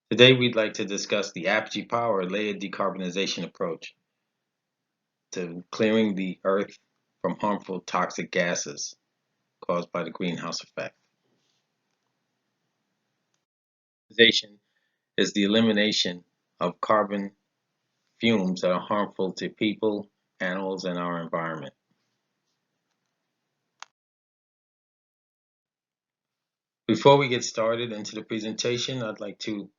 Today we'd like to discuss the Apogee Power layered decarbonization approach to clearing the earth from harmful toxic gases caused by the greenhouse effect. Decarbonization is the elimination of carbon fumes that are harmful to people, animals, and our environment. Before we get started into the presentation, I'd like to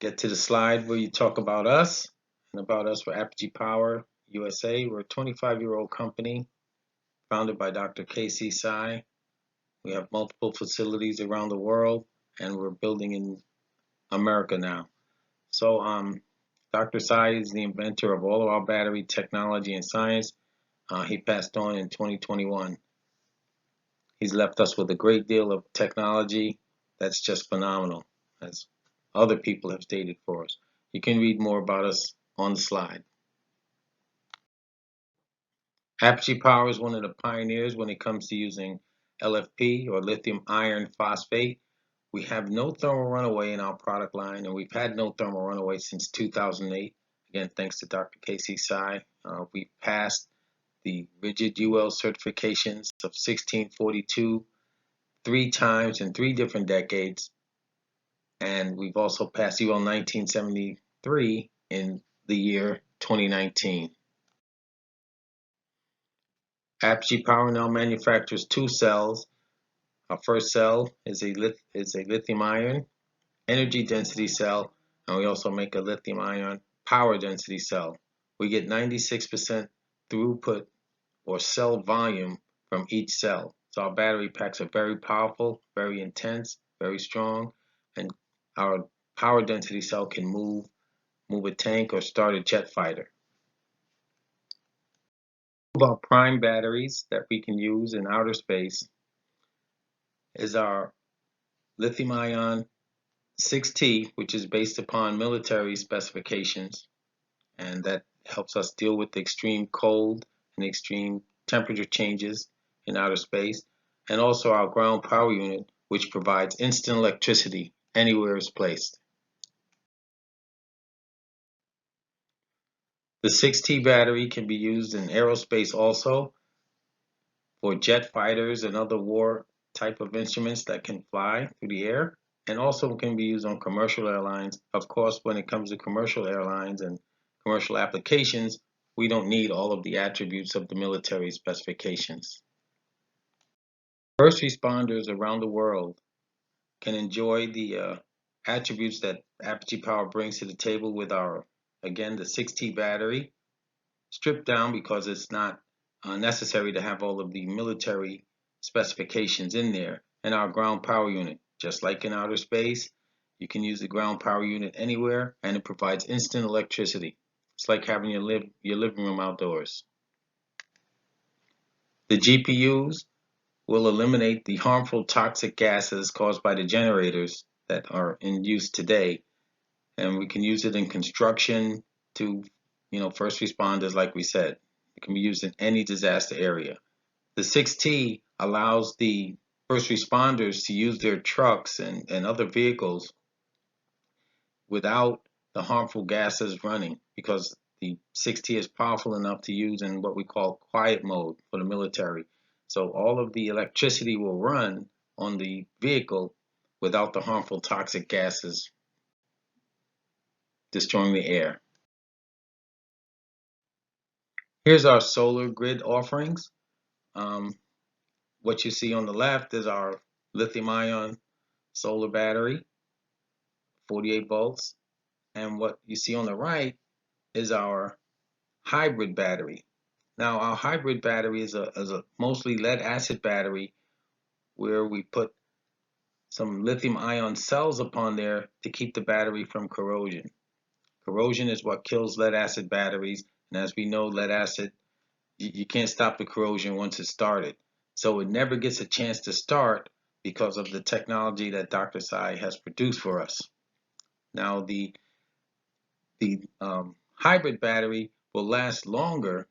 get to the slide where you talk about us and about us for Apogee Power USA. We're a 25-year-old company founded by Dr. Tsai. We have multiple facilities around the world, and we're building in America now. So Dr. Tsai is the inventor of all of our battery technology and science. He passed on in 2021. He's left us with a great deal of technology that's just phenomenal, as other people have stated for us. You can read more about us on the slide. Apogee Power is one of the pioneers when it comes to using LFP, or lithium iron phosphate. We have no thermal runaway in our product line, and we've had no thermal runaway since 2008. Again, thanks to Dr. Casey Tsai. We passed the rigid UL certifications of 1642 3 times in 3 different decades, and we've also passed UL 1973 in the year 2019. Apogee Power now manufactures 2 cells. Our first cell is a lithium ion energy density cell, and we also make a lithium ion power density cell. We get 96% throughput or cell volume from each cell. So our battery packs are very powerful, very intense, very strong, and our power density cell can move a tank or start a jet fighter. About prime batteries that we can use in outer space is our lithium ion 6T, which is based upon military specifications, and that helps us deal with the extreme cold and extreme temperature changes in outer space, and also our ground power unit, which provides instant electricity anywhere it's placed. The 6T battery can be used in aerospace also for jet fighters and other war type of instruments that can fly through the air, and also can be used on commercial airlines. Of course, when it comes to commercial airlines and commercial applications, we don't need all of the attributes of the military specifications. First responders around the world can enjoy the attributes that Apogee Power brings to the table with our, again, the 6T battery, stripped down because it's not necessary to have all of the military specifications in there, and our ground power unit. Just like in outer space, you can use the ground power unit anywhere, and it provides instant electricity. It's like having your living room outdoors. The GPUs will eliminate the harmful toxic gases caused by the generators that are in use today, and we can use it in construction to, first responders, like we said. It can be used in any disaster area. The 6T allows the first responders to use their trucks and other vehicles without the harmful gases running, because the 6T is powerful enough to use in what we call quiet mode for the military. So all of the electricity will run on the vehicle without the harmful toxic gases destroying the air. Here's our solar grid offerings. What you see on the left is our lithium ion solar battery, 48 volts. And what you see on the right is our hybrid battery. Now, our hybrid battery is a mostly lead acid battery, where we put some lithium ion cells upon there to keep the battery from corrosion. Corrosion is what kills lead acid batteries, and as we know, lead acid, you can't stop the corrosion once it started. So it never gets a chance to start because of the technology that Dr. Tsai has produced for us. Now, the hybrid battery will last longer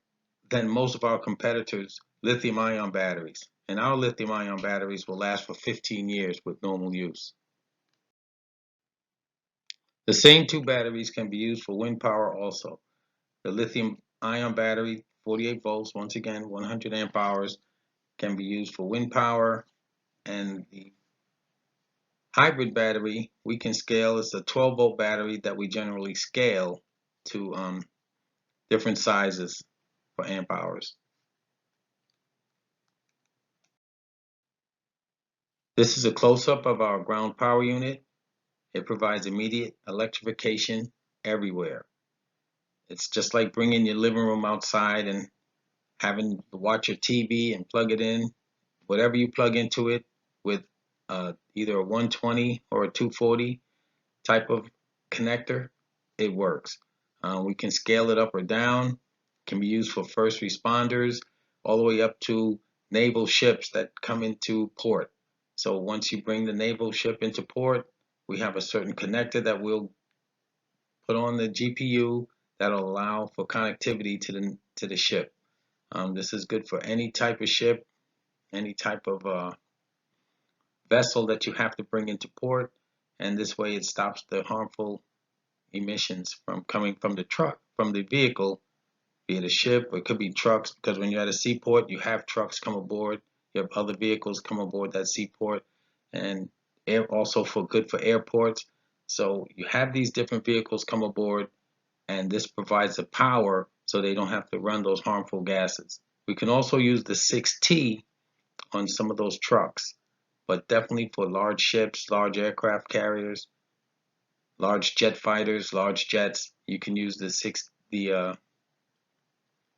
than most of our competitors' lithium ion batteries, and our lithium ion batteries will last for 15 years with normal use. The same two batteries can be used for wind power also. The lithium ion battery, 48 volts, once again, 100 amp hours, can be used for wind power. And the hybrid battery we can scale is a 12-volt battery that we generally scale to different sizes for amp hours. This is a close-up of our ground power unit. It provides immediate electrification everywhere. It's just like bringing your living room outside and having to watch your TV and plug it in. Whatever you plug into it with either a 120 or a 240 type of connector, it works. We can scale it up or down. It can be used for first responders all the way up to naval ships that come into port. So once you bring the naval ship into port, we have a certain connector that we'll put on the GPU that'll allow for connectivity to the ship. This is good for any type of ship, any type of vessel that you have to bring into port, and this way it stops the harmful emissions from coming from the vehicle, be it a ship, or it could be trucks, because when you're at a seaport, you have trucks come aboard, you have other vehicles come aboard that seaport, and also good for airports. So you have these different vehicles come aboard, and this provides the power so they don't have to run those harmful gases. We can also use the 6T on some of those trucks, but definitely for large ships, large aircraft carriers, large jet fighters, large jets, you can use the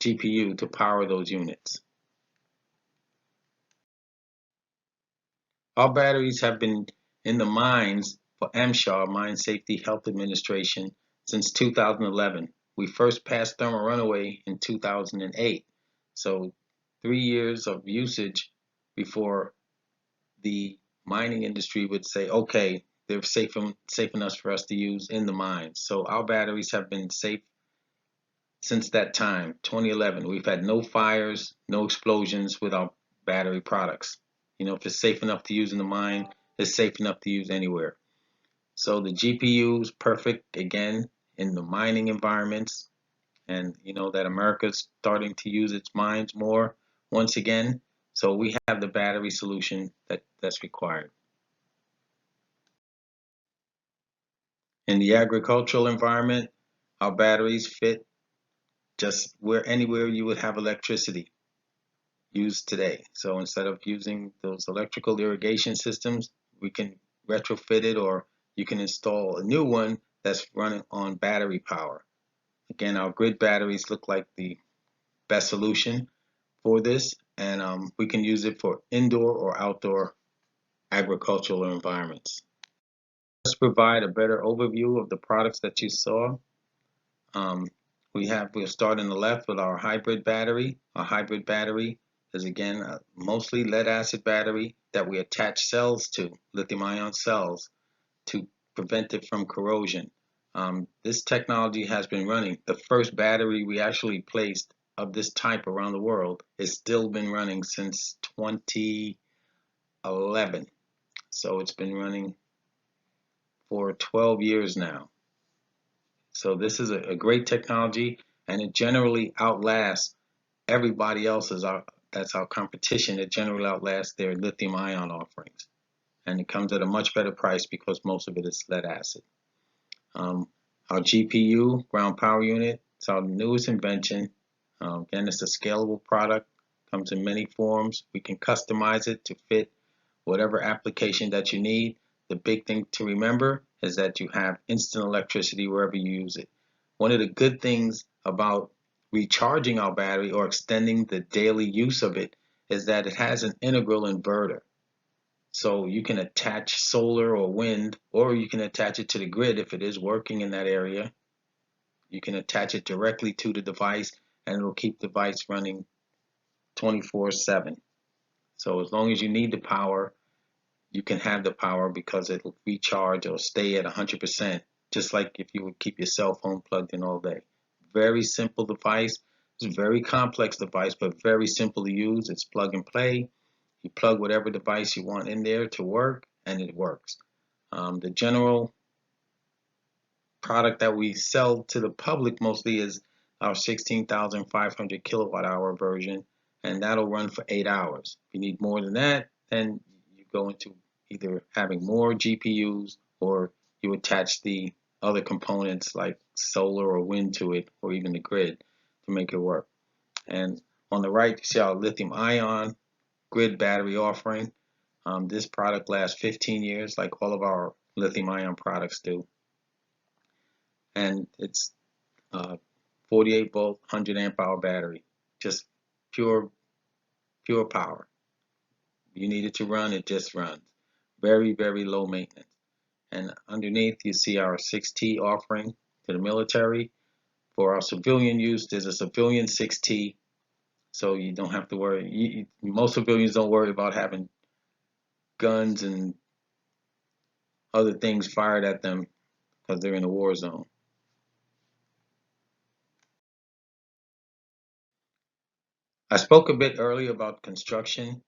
GPU to power those units. Our batteries have been in the mines for MSHA, Mine Safety Health Administration, since 2011. We first passed thermal runaway in 2008. So 3 years of usage before the mining industry would say, okay, they're safe enough for us to use in the mines. So our batteries have been safe since that time, 2011. We've had no fires, no explosions with our battery products. You know, if it's safe enough to use in the mine, it's safe enough to use anywhere. So the GPU is perfect, again, in the mining environments. And you know that America's starting to use its mines more once again. So we have the battery solution that's required. In the agricultural environment, our batteries fit just anywhere you would have electricity used today. So instead of using those electrical irrigation systems, we can retrofit it, or you can install a new one that's running on battery power. Again, our grid batteries look like the best solution for this, and we can use it for indoor or outdoor agricultural environments. Let's provide a better overview of the products that you saw. Um, we'll start on the left with our hybrid battery. Our hybrid battery is again a mostly lead acid battery that we attach cells to, lithium ion cells, to prevent it from corrosion. This technology has been running. The first battery we actually placed of this type around the world has still been running since 2011. So it's been running for 12 years now. So this is a great technology, and it generally outlasts everybody else's. That's our competition. It generally outlasts their lithium ion offerings, and it comes at a much better price because most of it is lead acid. Our GPU, ground power unit, it's our newest invention. Again, it's a scalable product, comes in many forms. We can customize it to fit whatever application that you need. The big thing to remember is that you have instant electricity wherever you use it. One of the good things about recharging our battery or extending the daily use of it is that it has an integral inverter. So you can attach solar or wind, or you can attach it to the grid if it is working in that area. You can attach it directly to the device, and it will keep the device running 24/7. So as long as you need the power, you can have the power because it'll recharge or stay at 100%, just like if you would keep your cell phone plugged in all day. Very simple device. It's a very complex device, but very simple to use. It's plug and play. You plug whatever device you want in there to work, and it works. The general product that we sell to the public mostly is our 16,500 kilowatt hour version, and that'll run for 8 hours. If you need more than that, then you go into either having more GPUs or you attach the other components like solar or wind to it, or even the grid to make it work. And on the right, you see our lithium ion grid battery offering. This product lasts 15 years like all of our lithium ion products do. And it's 48 volt, 100 amp hour battery, just pure power. You need it to run, it just runs. Very, very low maintenance. And underneath you see our 6T offering to the military. For our civilian use, there's a civilian 6T, so you don't have to worry. Most civilians don't worry about having guns and other things fired at them because they're in a war zone. I spoke a bit earlier about construction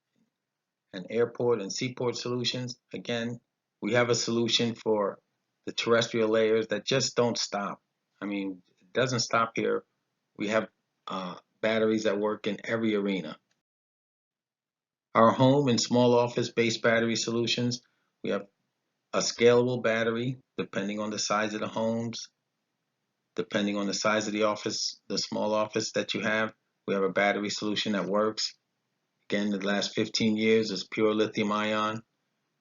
and airport and seaport solutions. Again, we have a solution for the terrestrial layers that just don't stop. I mean, it doesn't stop here. We have batteries that work in every arena. Our home and small office based battery solutions, we have a scalable battery depending on the size of the homes, depending on the size of the office, the small office that you have. We have a battery solution that works. Again, the last 15 years is pure lithium ion.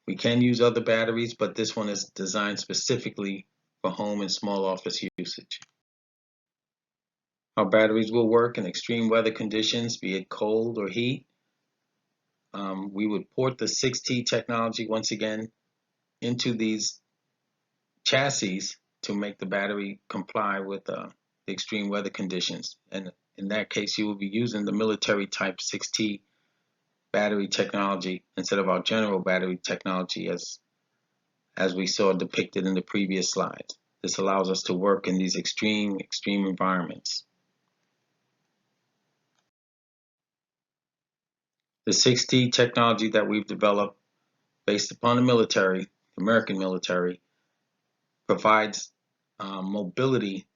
We can use other batteries, but this one is designed specifically for home and small office usage. Our batteries will work in extreme weather conditions, be it cold or heat. We would port the 6T technology once again into these chassis to make the battery comply with the extreme weather conditions. And in that case, you will be using the military type 6T battery technology instead of our general battery technology as we saw depicted in the previous slides. This allows us to work in these extreme environments. The 6T technology that we've developed based upon the military, the American military, provides mobility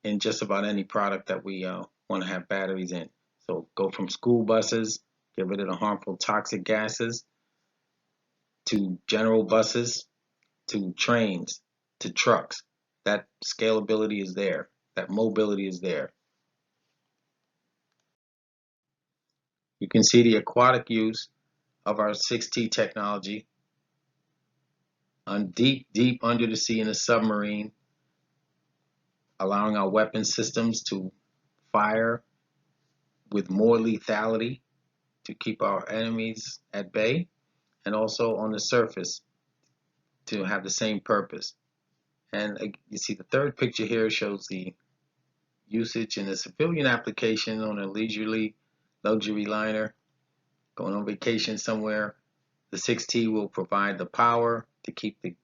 in just about any product that we want to have batteries in. So go from school buses, get rid of the harmful toxic gases, to general buses, to trains, to trucks. That scalability is there. That mobility is there. You can see the aquatic use of our 6T technology on deep under the sea in a submarine, allowing our weapon systems to fire with more lethality to keep our enemies at bay, and also on the surface to have the same purpose. And you see the third picture here shows the usage in a civilian application on a leisurely luxury liner going on vacation somewhere. The 6T will provide the power to keep the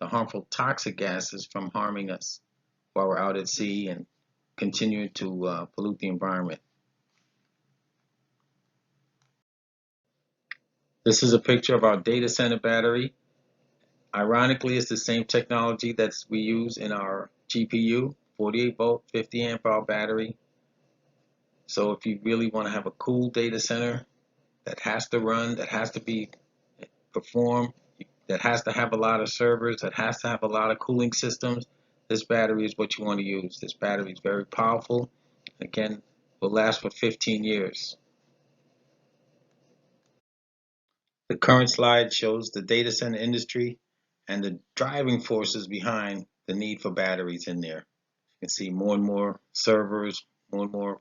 harmful toxic gases from harming us while we're out at sea and continue to pollute the environment. This is a picture of our data center battery. Ironically, it's the same technology that we use in our GPU, 48 volt, 50 amp hour battery. So if you really want to have a cool data center that has to run, that has to be performed, that has to have a lot of servers, that has to have a lot of cooling systems, this battery is what you want to use. This battery is very powerful. Again, will last for 15 years. The current slide shows the data center industry and the driving forces behind the need for batteries in there. You can see more and more servers, more and more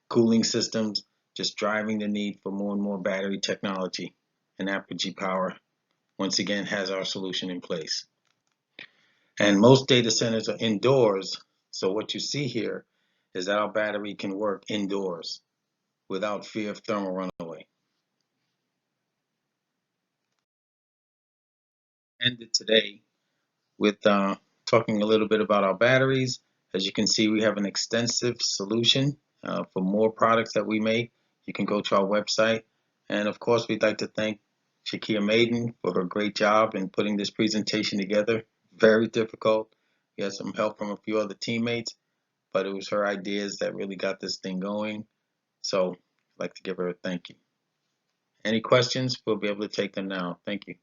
cooling systems, just driving the need for more and more battery technology. And Apogee Power, once again, has our solution in place. And most data centers are indoors, so what you see here is that our battery can work indoors without fear of thermal runaway. Ended today with talking a little bit about our batteries. As you can see, we have an extensive solution for more products that we make. You can go to our website. And of course, we'd like to thank Shakia Maiden for her great job in putting this presentation together. Very difficult. She had some help from a few other teammates, but it was her ideas that really got this thing going. So I'd like to give her a thank you. Any questions? We'll be able to take them now. Thank you.